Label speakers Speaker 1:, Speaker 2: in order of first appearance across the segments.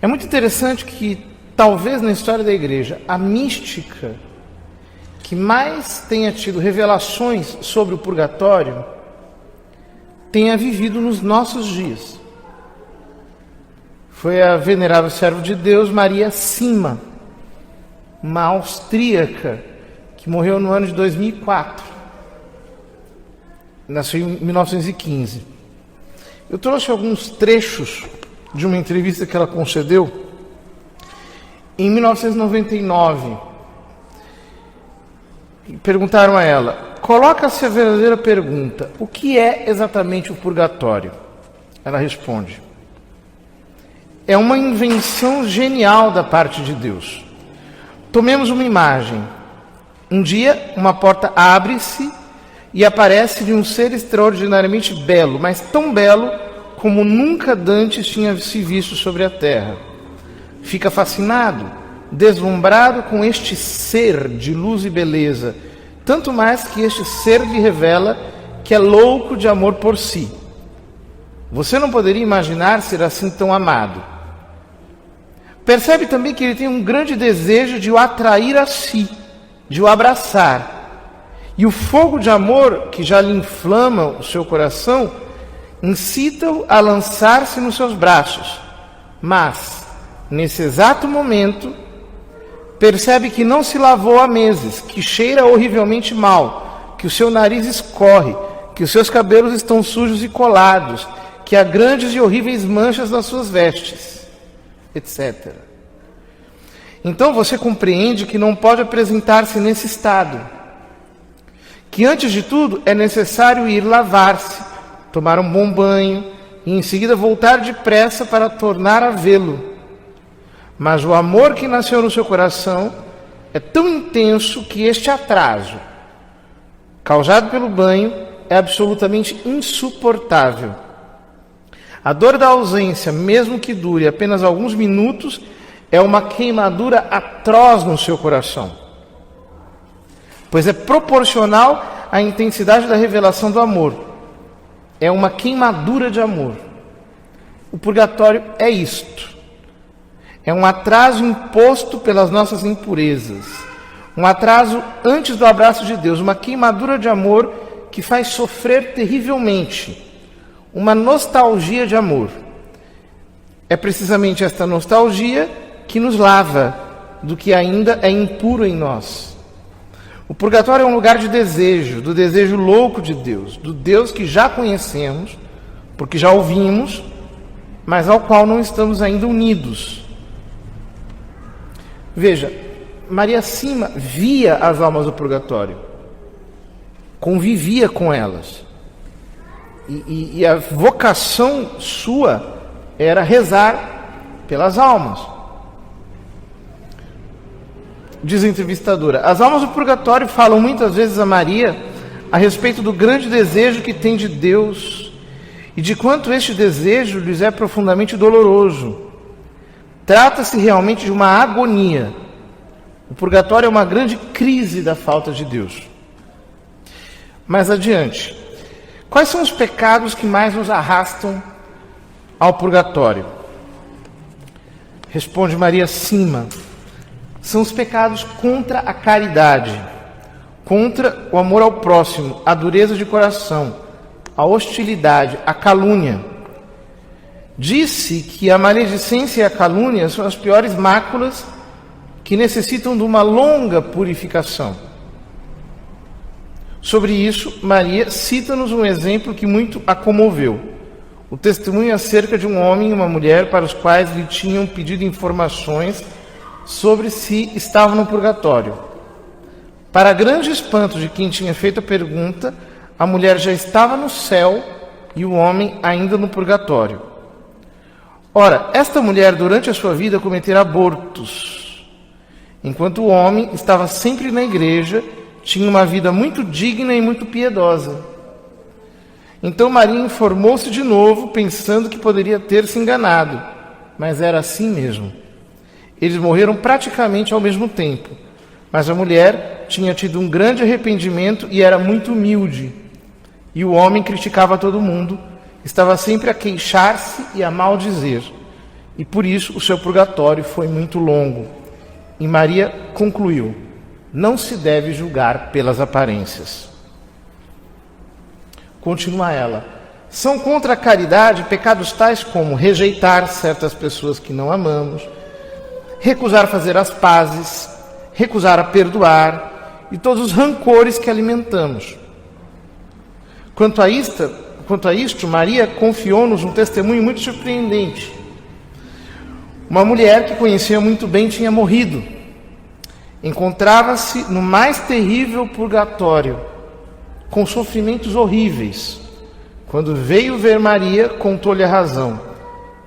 Speaker 1: É muito interessante que, talvez na história da igreja, a mística que mais tenha tido revelações sobre o purgatório tenha vivido nos nossos dias. Foi a venerável serva de Deus, Maria Sima, uma austríaca que morreu no ano de 2004. Nasceu em 1915. Eu trouxe alguns trechos de uma entrevista que ela concedeu em 1999. Perguntaram a ela: coloca-se a verdadeira pergunta, o que é exatamente o purgatório? Ela responde: é uma invenção genial da parte de Deus. Tomemos uma imagem. Um dia, uma porta abre-se e aparece-lhe um ser extraordinariamente belo, mas tão belo como nunca dantes tinha se visto sobre a terra. Fica fascinado, deslumbrado com este ser de luz e beleza, tanto mais que este ser lhe revela que é louco de amor por si. Você não poderia imaginar ser assim tão amado. Percebe também que ele tem um grande desejo de o atrair a si, de o abraçar. E o fogo de amor que já lhe inflama o seu coração incita-o a lançar-se nos seus braços. Mas, nesse exato momento, percebe que não se lavou há meses, que cheira horrivelmente mal, que o seu nariz escorre, que os seus cabelos estão sujos e colados, que há grandes e horríveis manchas nas suas vestes, etc. Então você compreende que não pode apresentar-se nesse estado, que antes de tudo é necessário ir lavar-se, tomar um bom banho e em seguida voltar depressa para tornar a vê-lo. Mas o amor que nasceu no seu coração é tão intenso que este atraso, causado pelo banho, é absolutamente insuportável. A dor da ausência, mesmo que dure apenas alguns minutos, é uma queimadura atroz no seu coração, pois é proporcional à intensidade da revelação do amor. É uma queimadura de amor. O purgatório é isto. É um atraso imposto pelas nossas impurezas. Um atraso antes do abraço de Deus. Uma queimadura de amor que faz sofrer terrivelmente. Uma nostalgia de amor. É precisamente esta nostalgia que nos lava do que ainda é impuro em nós. O purgatório é um lugar de desejo, do desejo louco de Deus, do Deus que já conhecemos, porque já ouvimos, mas ao qual não estamos ainda unidos. Veja, Maria Sima via as almas do purgatório, convivia com elas, e a vocação sua era rezar pelas almas. Diz a entrevistadora: as almas do purgatório falam muitas vezes a Maria a respeito do grande desejo que tem de Deus e de quanto este desejo lhes é profundamente doloroso. Trata-se realmente de uma agonia. O purgatório é uma grande crise da falta de Deus. Mais adiante, quais são os pecados que mais nos arrastam ao purgatório? Responde Maria Sima: são os pecados contra a caridade, contra o amor ao próximo, a dureza de coração, a hostilidade, a calúnia. Disse que a maledicência e a calúnia são as piores máculas que necessitam de uma longa purificação. Sobre isso, Maria cita-nos um exemplo que muito a comoveu. O testemunho acerca de um homem e uma mulher para os quais lhe tinham pedido informações sobre se estavam no purgatório. Para grande espanto de quem tinha feito a pergunta, a mulher já estava no céu e o homem ainda no purgatório. Ora, esta mulher durante a sua vida cometera abortos, enquanto o homem estava sempre na igreja, tinha uma vida muito digna e muito piedosa. Então Maria informou-se de novo, pensando que poderia ter se enganado, mas era assim mesmo. Eles morreram praticamente ao mesmo tempo, mas a mulher tinha tido um grande arrependimento e era muito humilde. E o homem criticava todo mundo, estava sempre a queixar-se e a maldizer. e por isso o seu purgatório foi muito longo. E Maria concluiu: não se deve julgar pelas aparências. Continua ela: são contra a caridade pecados tais como rejeitar certas pessoas que não amamos, recusar fazer as pazes, recusar a perdoar e todos os rancores que alimentamos. Quanto a isto, Maria confiou-nos um testemunho muito surpreendente. Uma mulher que conhecia muito bem tinha morrido. Encontrava-se no mais terrível purgatório, com sofrimentos horríveis. Quando veio ver Maria, contou-lhe a razão.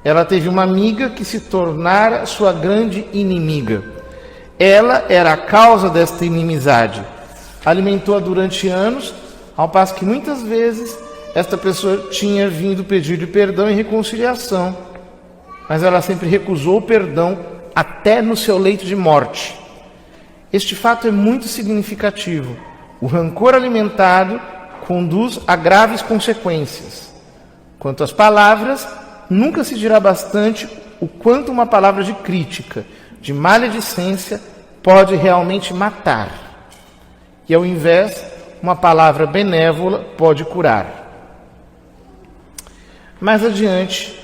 Speaker 1: Ela teve uma amiga que se tornara sua grande inimiga. Ela era a causa desta inimizade. Alimentou-a durante anos, ao passo que muitas vezes esta pessoa tinha vindo pedir-lhe perdão e reconciliação. Mas ela sempre recusou o perdão até no seu leito de morte. Este fato é muito significativo. O rancor alimentado conduz a graves consequências. Quanto às palavras, nunca se dirá bastante o quanto uma palavra de crítica, de maledicência, pode realmente matar. E ao invés, uma palavra benévola pode curar. Mais adiante,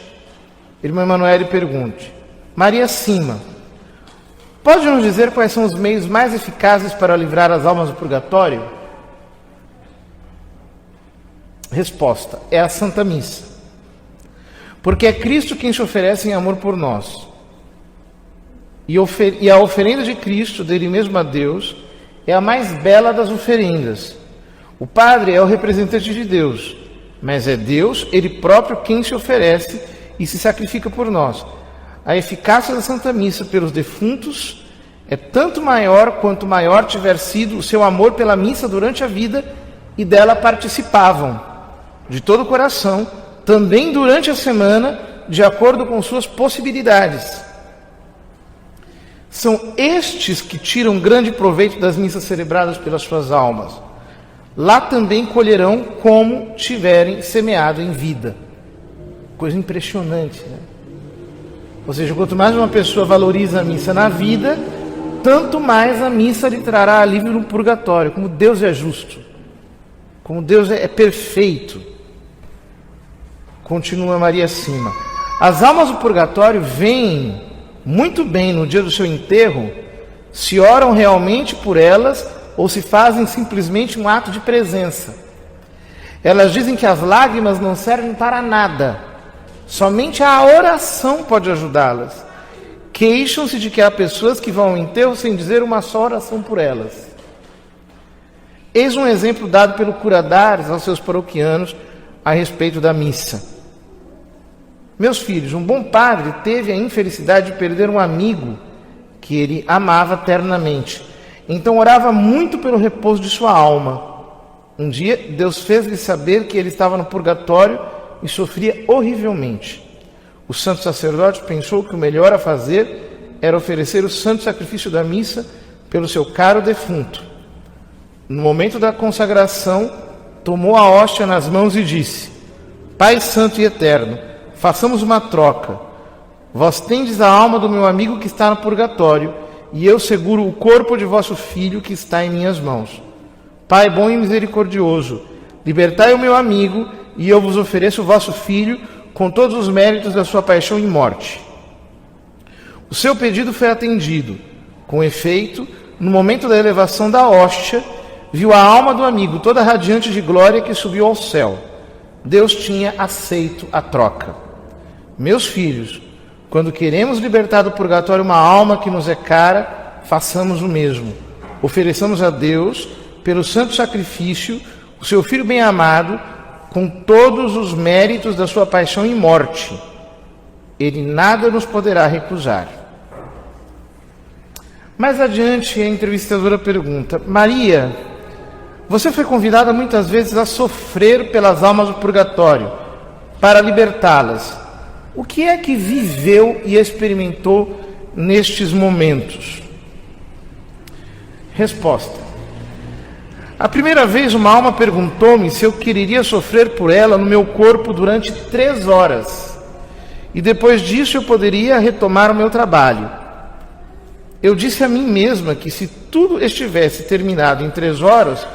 Speaker 1: irmã Emanuele pergunte: Maria Cima, pode nos dizer quais são os meios mais eficazes para livrar as almas do purgatório? Resposta: é a Santa Missa. Porque é Cristo quem se oferece em amor por nós. E a oferenda de Cristo, dele mesmo a Deus, é a mais bela das oferendas. O Padre é o representante de Deus, mas é Deus, Ele próprio, quem se oferece e se sacrifica por nós. A eficácia da Santa Missa pelos defuntos é tanto maior quanto maior tiver sido o seu amor pela missa durante a vida e dela participavam, de todo o coração, também durante a semana, de acordo com suas possibilidades. São estes que tiram grande proveito das missas celebradas pelas suas almas. Lá também colherão como tiverem semeado em vida. Coisa impressionante, né? Ou seja, quanto mais uma pessoa valoriza a missa na vida, tanto mais a missa lhe trará alívio no purgatório. Como Deus é justo, como Deus é perfeito. Continua Maria Cima: as almas do purgatório veem muito bem no dia do seu enterro se oram realmente por elas ou se fazem simplesmente um ato de presença. Elas dizem que as lágrimas não servem para nada, somente a oração pode ajudá-las. Queixam-se de que há pessoas que vão ao enterro sem dizer uma só oração por elas. Eis um exemplo dado pelo cura d'Ars aos seus paroquianos a respeito da missa. Meus filhos, um bom padre teve a infelicidade de perder um amigo que ele amava ternamente. Então orava muito pelo repouso de sua alma. Um dia, Deus fez-lhe saber que ele estava no purgatório e sofria horrivelmente. O santo sacerdote pensou que o melhor a fazer era oferecer o santo sacrifício da missa pelo seu caro defunto. No momento da consagração, tomou a hóstia nas mãos e disse: Pai santo e eterno, façamos uma troca. Vós tendes a alma do meu amigo que está no purgatório, e eu seguro o corpo de vosso filho que está em minhas mãos. Pai bom e misericordioso, libertai o meu amigo, e eu vos ofereço o vosso filho com todos os méritos da sua paixão e morte. O seu pedido foi atendido. Com efeito, no momento da elevação da hóstia, viu a alma do amigo toda radiante de glória que subiu ao céu. Deus tinha aceito a troca. Meus filhos, quando queremos libertar do purgatório uma alma que nos é cara, façamos o mesmo. Ofereçamos a Deus, pelo santo sacrifício, o seu Filho bem-amado, com todos os méritos da sua paixão e morte. Ele nada nos poderá recusar. Mais adiante, a entrevistadora pergunta: Maria, você foi convidada muitas vezes a sofrer pelas almas do purgatório, para libertá-las. O que é que viveu e experimentou nestes momentos? Resposta: a primeira vez uma alma perguntou-me se eu quereria sofrer por ela no meu corpo durante 3 horas. e depois disso eu poderia retomar o meu trabalho. Eu disse a mim mesma que se tudo estivesse terminado em 3 horas,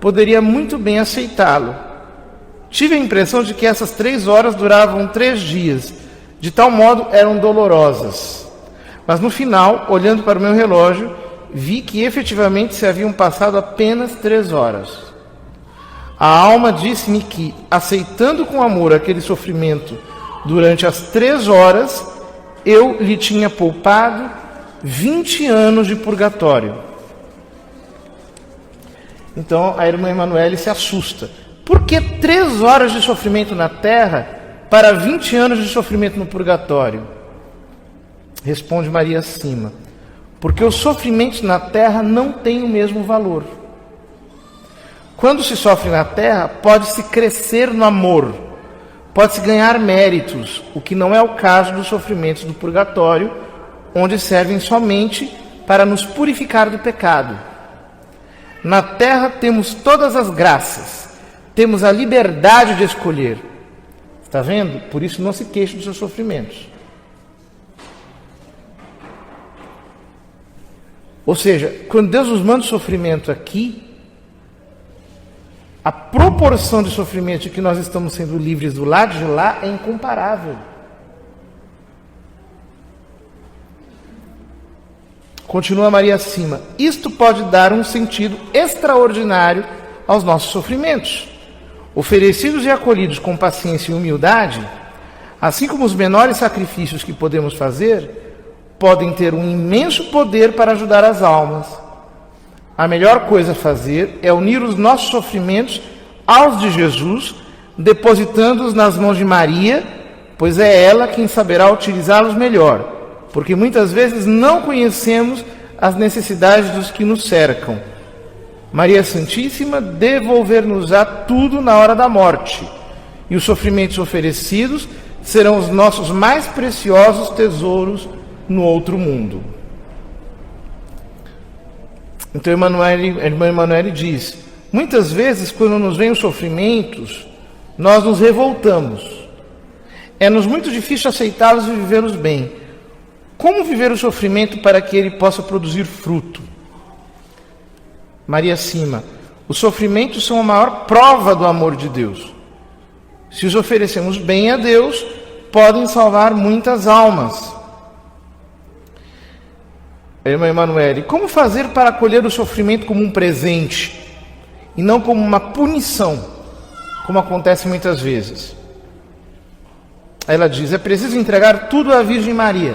Speaker 1: poderia muito bem aceitá-lo. Tive a impressão de que essas 3 horas duravam 3 dias, de tal modo eram dolorosas. Mas no final, olhando para o meu relógio, vi que efetivamente se haviam passado apenas 3 horas. A alma disse-me que, aceitando com amor aquele sofrimento durante as 3 horas, eu lhe tinha poupado 20 anos de purgatório. Então a irmã Emanuele se assusta. Por que 3 horas de sofrimento na terra para 20 anos de sofrimento no purgatório? Responde Maria Sima: porque os sofrimentos na terra não têm o mesmo valor. Quando se sofre na terra, pode-se crescer no amor, pode-se ganhar méritos, o que não é o caso dos sofrimentos do purgatório, onde servem somente para nos purificar do pecado. Na terra temos todas as graças, temos a liberdade de escolher. Está vendo? Por isso não se queixe dos seus sofrimentos. Ou seja, quando Deus nos manda o sofrimento aqui, a proporção de sofrimento de que nós estamos sendo livres do lado de lá é incomparável. Continua Maria Sima: isto pode dar um sentido extraordinário aos nossos sofrimentos. Oferecidos e acolhidos com paciência e humildade, assim como os menores sacrifícios que podemos fazer, podem ter um imenso poder para ajudar as almas. A melhor coisa a fazer é unir os nossos sofrimentos aos de Jesus, depositando-os nas mãos de Maria, pois é ela quem saberá utilizá-los melhor, porque muitas vezes não conhecemos as necessidades dos que nos cercam. Maria Santíssima devolver-nos-á tudo na hora da morte, e os sofrimentos oferecidos serão os nossos mais preciosos tesouros no outro mundo. Então a irmã Emanuele diz: muitas vezes quando nos vêm os sofrimentos, nós nos revoltamos. É-nos muito difícil aceitá-los e vivê-los bem. Como viver o sofrimento para que ele possa produzir fruto? Maria Sima: os sofrimentos são a maior prova do amor de Deus. Se os oferecemos bem a Deus, podem salvar muitas almas. Irmã Emanuele: como fazer para acolher o sofrimento como um presente e não como uma punição, como acontece muitas vezes? Ela diz: é preciso entregar tudo à Virgem Maria,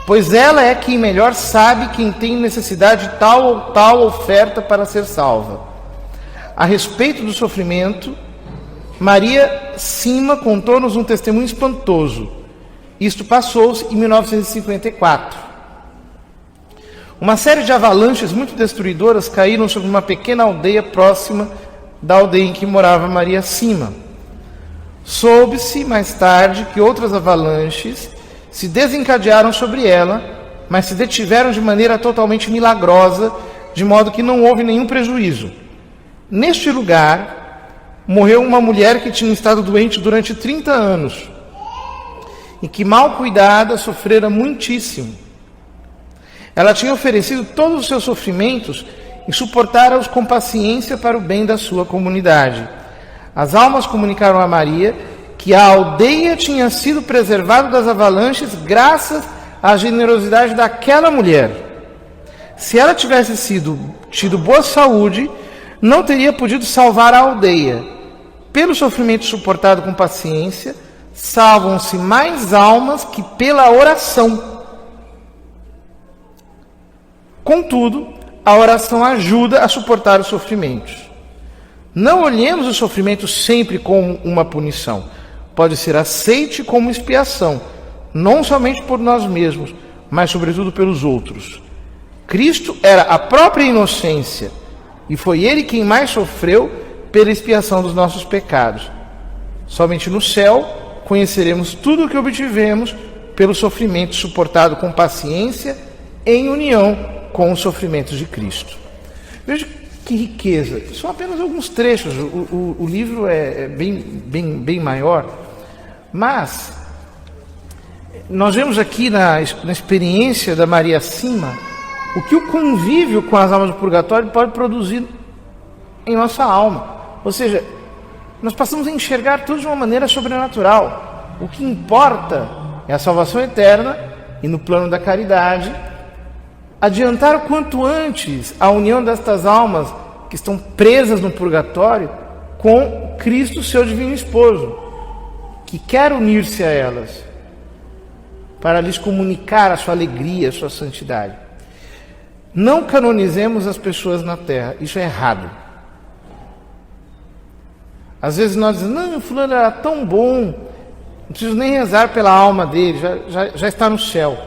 Speaker 1: pois ela é quem melhor sabe quem tem necessidade de tal ou tal oferta para ser salva. A respeito do sofrimento, Maria Sima contou-nos um testemunho espantoso. Isto passou-se em 1954. Uma série de avalanches muito destruidoras caíram sobre uma pequena aldeia próxima da aldeia em que morava Maria Sima. Soube-se mais tarde que outras avalanches se desencadearam sobre ela, mas se detiveram de maneira totalmente milagrosa, de modo que não houve nenhum prejuízo. Neste lugar, morreu uma mulher que tinha estado doente durante 30 anos e que, mal cuidada, sofrera muitíssimo. Ela tinha oferecido todos os seus sofrimentos e suportara-os com paciência para o bem da sua comunidade. As almas comunicaram a Maria que a aldeia tinha sido preservada das avalanches graças à generosidade daquela mulher. Se ela tivesse tido boa saúde, não teria podido salvar a aldeia. Pelo sofrimento suportado com paciência, salvam-se mais almas que pela oração. Contudo, a oração ajuda a suportar os sofrimentos. Não olhemos o sofrimento sempre como uma punição. Pode ser aceite como expiação, não somente por nós mesmos, mas sobretudo pelos outros. Cristo era a própria inocência, e foi Ele quem mais sofreu pela expiação dos nossos pecados. Somente no céu conheceremos tudo o que obtivemos pelo sofrimento suportado com paciência em união com os sofrimentos de Cristo. Veja que riqueza. São apenas alguns trechos. O livro é bem maior, mas Nós vemos aqui na experiência da Maria Sima o que o convívio com as almas do purgatório pode produzir em nossa alma. Ou seja, nós passamos a enxergar tudo de uma maneira sobrenatural. O que importa é a salvação eterna e, no plano da caridade, adiantar o quanto antes a união destas almas que estão presas no purgatório com Cristo, seu divino esposo, que quer unir-se a elas para lhes comunicar a sua alegria, a sua santidade. Não canonizemos as pessoas na terra, isso é errado. Às vezes nós dizemos, não, fulano era tão bom, não preciso nem rezar pela alma dele, já está no céu.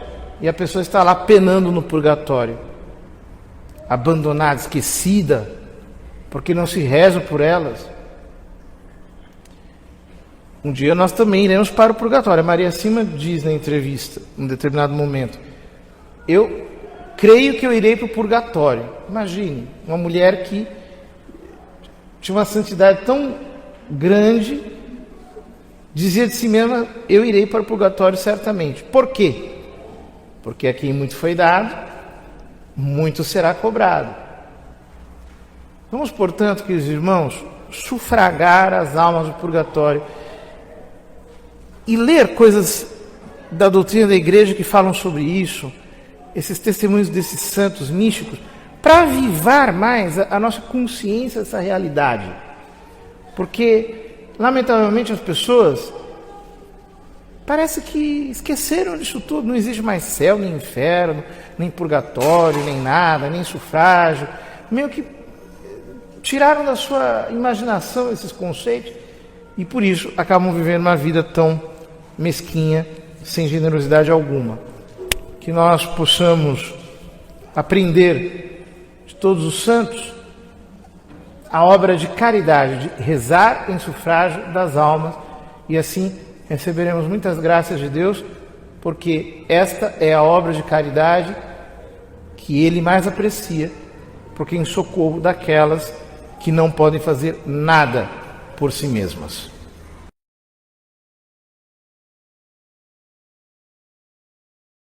Speaker 1: E a pessoa está lá penando no purgatório, abandonada, esquecida, porque não se reza por elas. Um dia nós também iremos para o purgatório. A Maria Sima diz na entrevista, em um determinado momento, eu creio que eu irei para o purgatório. Imagine, uma mulher que tinha uma santidade tão grande, dizia de si mesma, eu irei para o purgatório certamente. Por quê? Porque a quem muito foi dado, muito será cobrado. Vamos, portanto, queridos irmãos, sufragar as almas do purgatório e ler coisas da doutrina da igreja que falam sobre isso, esses testemunhos desses santos místicos, para avivar mais a nossa consciência dessa realidade. Porque, lamentavelmente, as pessoas parece que esqueceram disso tudo. Não existe mais céu, nem inferno, nem purgatório, nem nada, nem sufrágio. Meio que tiraram da sua imaginação esses conceitos e, por isso, acabam vivendo uma vida tão mesquinha, sem generosidade alguma. Que nós possamos aprender de todos os santos a obra de caridade, de rezar em sufrágio das almas, e assim receberemos muitas graças de Deus, porque esta é a obra de caridade que Ele mais aprecia, porque em socorro daquelas que não podem fazer nada por si mesmas.